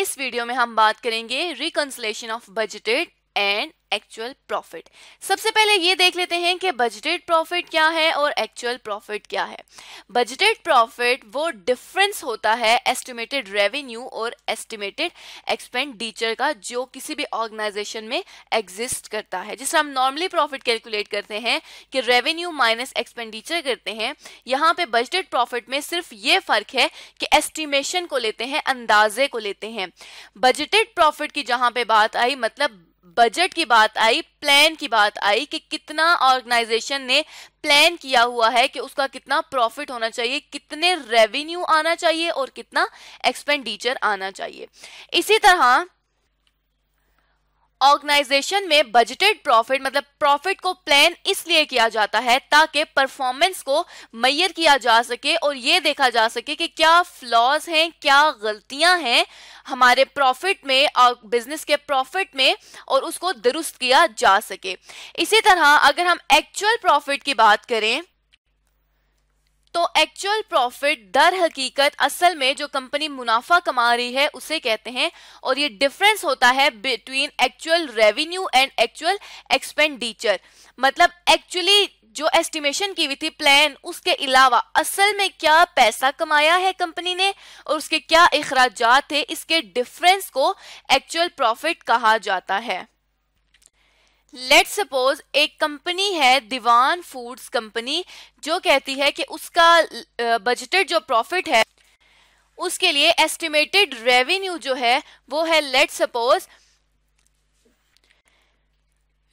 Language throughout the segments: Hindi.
इस वीडियो में हम बात करेंगे reconciliation of budgeted and actual profit. सबसे पहले ये देख लेते हैं कि बजटेड प्रॉफिट क्या है और एक्चुअल प्रॉफिट क्या है। बजटेड प्रॉफिट वो डिफरेंस होता है एस्टिमेटेड रेवेन्यू और एस्टिमेटेड एक्सपेंडिचर का, जो किसी भी ऑर्गेनाइजेशन में एग्जिस्ट करता है। जिससे हम नॉर्मली प्रॉफिट कैलकुलेट करते हैं कि रेवेन्यू माइनस एक्सपेंडिचर करते हैं। यहाँ पे बजटेड प्रॉफिट में सिर्फ ये फर्क है कि एस्टिमेशन को लेते हैं, अंदाजे को लेते हैं। बजटेड प्रॉफिट की जहां पे बात आई, मतलब बजट की बात आई, प्लान की बात आई कि कितना ऑर्गेनाइजेशन ने प्लान किया हुआ है कि उसका कितना प्रॉफिट होना चाहिए, कितने रेवेन्यू आना चाहिए और कितना एक्सपेंडिचर आना चाहिए। इसी तरह ऑर्गेनाइजेशन में बजटेड प्रॉफिट मतलब प्रॉफिट को प्लान इसलिए किया जाता है ताकि परफॉर्मेंस को मेजर किया जा सके और ये देखा जा सके कि क्या फ्लॉज हैं, क्या गलतियां हैं हमारे प्रॉफिट में और बिजनेस के प्रॉफिट में, और उसको दुरुस्त किया जा सके। इसी तरह अगर हम एक्चुअल प्रॉफिट की बात करें तो एक्चुअल प्रॉफिट दर हकीकत असल में जो कंपनी मुनाफा कमा रही है उसे कहते हैं, और ये डिफरेंस होता है between actual revenue and actual expenditure. मतलब एक्चुअली जो एस्टिमेशन की हुई थी प्लान, उसके अलावा असल में क्या पैसा कमाया है कंपनी ने और उसके क्या इखराजात थे, इसके डिफरेंस को एक्चुअल प्रॉफिट कहा जाता है। लेट्स सपोज एक कंपनी है दीवान फूड्स कंपनी, जो कहती है कि उसका बजटेड जो प्रॉफिट है उसके लिए एस्टिमेटेड रेवेन्यू जो है वो है लेट्स सपोज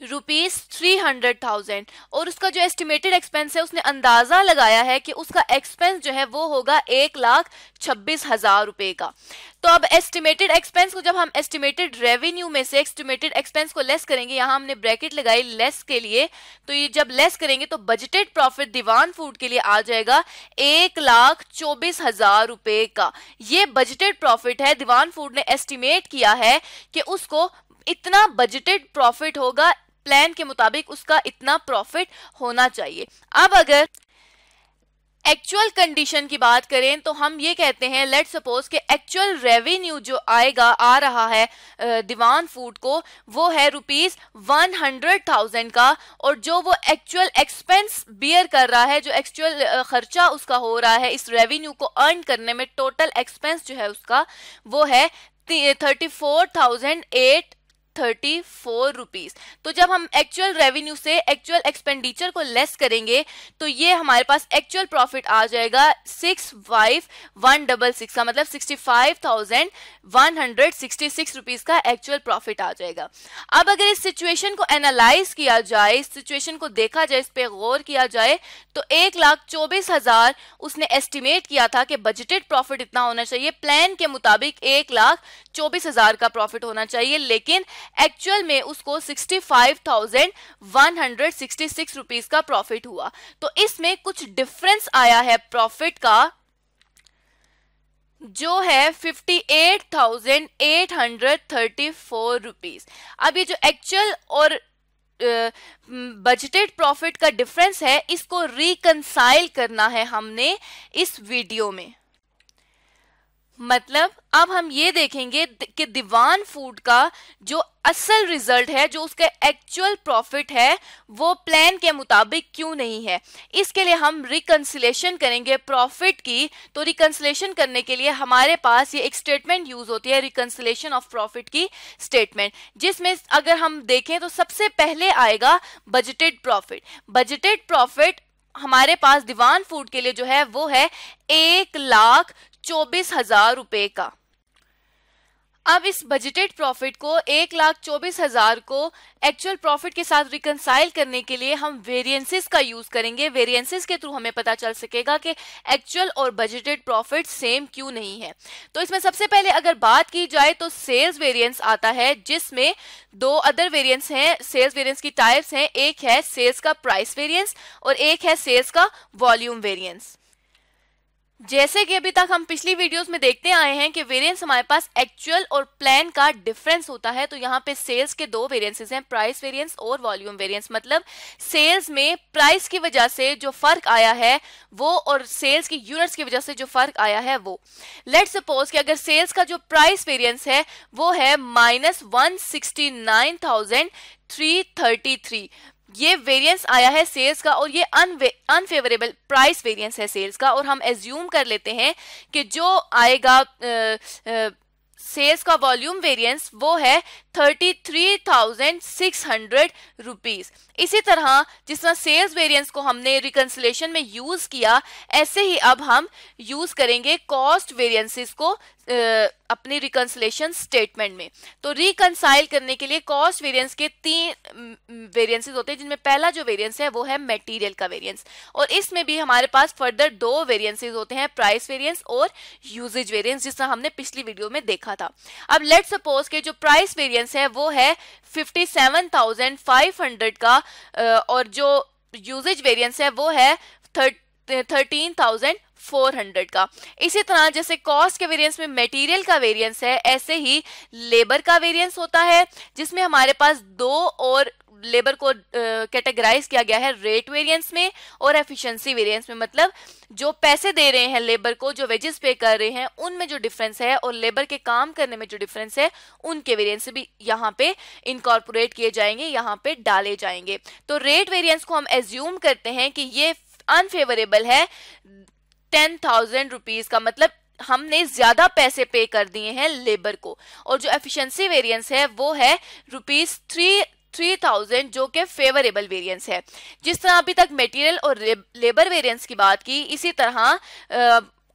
₹300,000, और उसका जो एस्टिमेटेड एक्सपेंस है उसने अंदाजा लगाया है कि उसका एक्सपेंस जो है वो होगा 1,26,000 रुपए का। तो अब एस्टिमेटेड एक्सपेंस को जब हम एस्टिमेटेड रेवेन्यू में से एस्टिमेटेड एक्सपेंस को लेस करेंगे, यहाँ हमने ब्रैकेट लगाई लेस के लिए, तो ये जब लेस करेंगे तो बजटेड प्रॉफिट दीवान फूड के लिए आ जाएगा 1,24,000 रुपए का। ये बजटेड प्रॉफिट है, दीवान फूड ने एस्टिमेट किया है कि उसको इतना बजटेड प्रॉफिट होगा, प्लान के मुताबिक उसका इतना प्रॉफिट होना चाहिए। अब अगर एक्चुअल कंडीशन की बात करें तो हम ये कहते हैं लेट्स सपोज कि एक्चुअल रेवेन्यू जो आ रहा है दीवान फूड को वो है ₹100,000 का, और जो वो एक्चुअल एक्सपेंस बियर कर रहा है, जो एक्चुअल खर्चा उसका हो रहा है इस रेवेन्यू को अर्न करने में, टोटल एक्सपेंस जो है उसका वो है 34,834 रुपीज। तो जब हम एक्चुअल रेवेन्यू से एक्चुअल एक्सपेंडिचर को लेस करेंगे तो ये हमारे पास एक्चुअल प्रॉफिट आ जाएगा 65,166 का, मतलब 65,166 रुपीज का एक्चुअल प्रॉफिट आ जाएगा। अब अगर इस सिचुएशन को एनालाइज किया जाए, इस सिचुएशन को देखा जाए, इस पे गौर किया जाए, तो 1,24,000 उसने एस्टिमेट किया था कि बजटेड प्रॉफिट इतना होना चाहिए, प्लान के मुताबिक 1,24,000 का प्रॉफिट होना चाहिए, लेकिन एक्चुअल में उसको 65,166 रुपीज का प्रॉफिट हुआ। तो इसमें कुछ डिफरेंस आया है प्रॉफिट का, जो है 58,834 रुपीज। अब ये जो एक्चुअल और बजटेड प्रॉफिट का डिफरेंस है, इसको रिकंसाइल करना है हमने इस वीडियो में। मतलब अब हम ये देखेंगे कि दीवान फूड का जो असल रिजल्ट है, जो उसका एक्चुअल प्रॉफिट है, वो प्लान के मुताबिक क्यों नहीं है। इसके लिए हम रिकंसिलेशन करेंगे प्रॉफिट की। तो रिकंसिलेशन करने के लिए हमारे पास ये एक स्टेटमेंट यूज होती है, रिकंसिलेशन ऑफ प्रॉफिट की स्टेटमेंट, जिसमें अगर हम देखें तो सबसे पहले आएगा बजटेड प्रॉफिट। बजटेड प्रॉफिट हमारे पास दीवान फूड के लिए जो है वो है 1,24,000 रुपए का। अब इस बजटेड प्रॉफिट को 1,24,000 को एक्चुअल प्रॉफिट के साथ रिकंसाइल करने के लिए हम वेरिएंसेस का यूज करेंगे। वेरिएंसेस के थ्रू हमें पता चल सकेगा कि एक्चुअल और बजटेड प्रॉफिट सेम क्यों नहीं है। तो इसमें सबसे पहले अगर बात की जाए तो सेल्स वेरिएंस आता है, जिसमें दो अदर वेरिएंस हैं। सेल्स वेरिएंस की टाइप्स हैं, एक है सेल्स का प्राइस वेरिएंस और एक है सेल्स का वॉल्यूम वेरिएंस। जैसे कि अभी तक हम पिछली वीडियोस में देखते आए हैं कि वेरिएंस हमारे पास एक्चुअल और प्लान का डिफरेंस होता है। तो यहाँ पे सेल्स के दो वेरिएंसेस हैं, प्राइस वेरिएंस और वॉल्यूम वेरिएंस। मतलब सेल्स में प्राइस की वजह से जो फर्क आया है वो और सेल्स की यूनिट्स की वजह से जो फर्क आया है वो। लेट्स सपोज कि अगर सेल्स का जो प्राइस वेरिएंस है वो है -169,333, ये वेरिएंस आया है सेल्स का और ये अनफेवरेबल प्राइस वेरिएंस है सेल्स का। और हम एज्यूम कर लेते हैं कि जो आएगा सेल्स का वॉल्यूम वेरिएंस वो है 33,600 रुपीज। इसी तरह जिस तरह सेल्स वेरिएंस को हमने रिकंसिलेशन में यूज किया, ऐसे ही अब हम यूज करेंगे कॉस्ट वेरिएंसेस को अपनी रिकंसिलेशन स्टेटमेंट में। तो रिकंसाइल करने के लिए कॉस्ट वेरिएंस के 3 वेरिएंसेस होते हैं, जिनमें पहला जो वेरिएंस है वो है मटेरियल का वेरिएंस, और इसमें भी हमारे पास फर्दर 2 वेरिएंसेस होते हैं, प्राइस वेरिएंस और यूजेज वेरिएंस, जिस तरह हमने पिछली वीडियो में देखा था। अब लेट्स सपोज के जो प्राइस वेरिएंस है वो है 57,500 का और जो यूजेज वेरिएंस है वो है 13,400 का। इसी तरह जैसे कॉस्ट के वेरिएंस में मटेरियल का वेरिएंस है, ऐसे ही लेबर का वेरिएंस होता है, जिसमें हमारे पास 2 और लेबर को कैटेगराइज किया गया है रेट वेरिएंस में और एफिशिएंसी वेरिएंस में। मतलब जो पैसे दे रहे हैं लेबर को, जो वेजेस पे कर रहे हैं, उनमें जो डिफरेंस है और लेबर के काम करने में जो डिफरेंस है, उनके वेरिएंस भी यहाँ पे इनकॉर्पोरेट किए जाएंगे, यहाँ पे डाले जाएंगे। तो रेट वेरिएंस को हम एज्यूम करते हैं कि ये अनफेवरेबल है 10,000 रुपीज का, मतलब हमने ज्यादा पैसे पे कर दिए हैं लेबर को। और जो एफिशिएंसी वेरिएंस है वो है ₹3,000 जो कि फेवरेबल वेरिएंस है। जिस तरह अभी तक मटेरियल और लेबर वेरिएंस की बात की, इसी तरह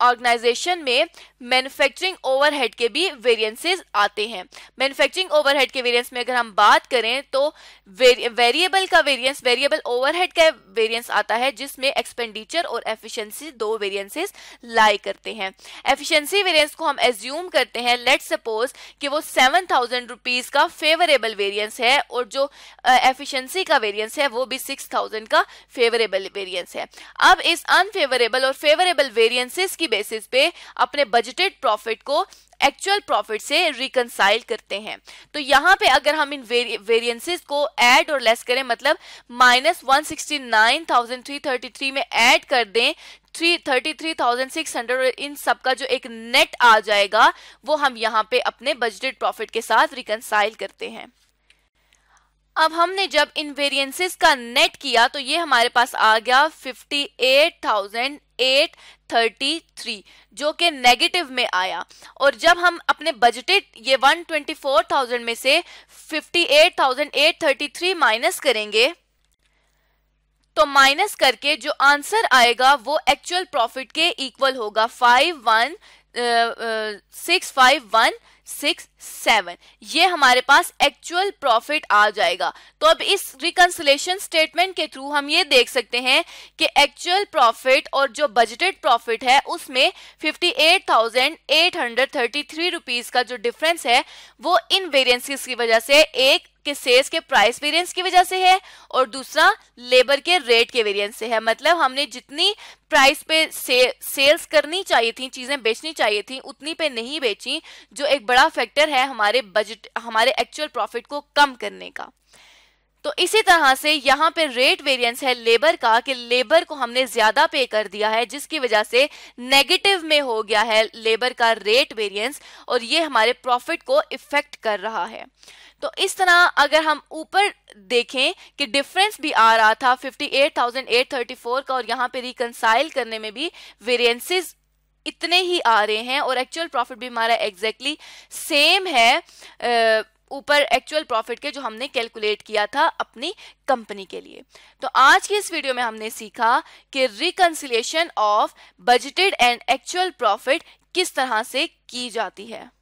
ऑर्गेनाइजेशन में मैन्युफैक्चरिंग ओवरहेड के भी वेरिएंसेस आते हैं। मैन्युफैक्चरिंग ओवरहेड के वेरिएंस में अगर हम बात करें तो वेरिएबल का वेरिएंस, वेरिएबल ओवरहेड का वेरिएंस आता है, जिसमें एक्सपेंडिचर और एफिशिएंसी 2 वेरिएंसेस लाई करते हैं। एफिशिएंसी वेरिएंस को हम एज्यूम करते हैं, लेट्स सपोज कि वो 7,000 रुपीज का फेवरेबल वेरिएंस है और जो एफिशिएंसी का वेरिएंस है वो भी 6,000 का फेवरेबल वेरिएंस है। अब इस अनफेवरेबल और फेवरेबल वेरिएंसेस की बेसिस पे अपने बजटेड प्रॉफिट को एक्चुअल प्रॉफिट से रिकंसाइल करते हैं। तो यहाँ पे अगर हम इन वेरिएंसेस को ऐड और लेस करें, मतलब -169,333 में ऐड कर दें 33,600 और इन सब का जो एक नेट आ जाएगा वो हम यहाँ पे अपने बजटेड प्रॉफिट के साथ रिकंसाइल करते हैं। अब हमने जब इन वेरिएंसेस का नेट किया तो ये हमारे पास आ गया 58,833 जो कि नेगेटिव में आया। और जब हम अपने बजटेड ये 124,000 में से 58,833 माइनस करेंगे तो माइनस करके जो आंसर आएगा वो एक्चुअल प्रॉफिट के इक्वल होगा 5,1,651,67। ये हमारे पास एक्चुअल प्रॉफिट आ जाएगा। तो अब इस रिकंसिलेशन स्टेटमेंट के थ्रू हम ये देख सकते हैं कि एक्चुअल प्रॉफिट और जो बजटेड प्रॉफिट है उसमें 58,833 रुपीज का जो डिफरेंस है वो इन वेरिएंसेस की वजह से, एक के सेल्स के प्राइस वेरिएंस की वजह से है और दूसरा लेबर के रेट के वेरिएंस से है। मतलब हमने जितनी प्राइस पे सेल्स करनी चाहिए थी, चीजें बेचनी चाहिए थी, उतनी पे नहीं बेची, जो एक बड़ा फैक्टर है हमारे एक्चुअल प्रॉफिट को कम करने का। तो इसी तरह से यहाँ पे रेट वेरिएंस है लेबर का कि लेबर को हमने ज्यादा पे कर दिया है, जिसकी वजह से नेगेटिव में हो गया है लेबर का रेट वेरिएंस और ये हमारे प्रॉफिट को इफेक्ट कर रहा है। तो इस तरह अगर हम ऊपर देखें कि डिफरेंस भी आ रहा था 58,834 का और यहाँ पे रिकंसाइल करने में भी वेरिएंसेस इतने ही आ रहे हैं और एक्चुअल प्रॉफिट भी हमारा एग्जैक्टली सेम है ऊपर एक्चुअल प्रॉफिट के जो हमने कैलकुलेट किया था अपनी कंपनी के लिए। तो आज की इस वीडियो में हमने सीखा कि reconciliation of budgeted and actual profit किस तरह से की जाती है।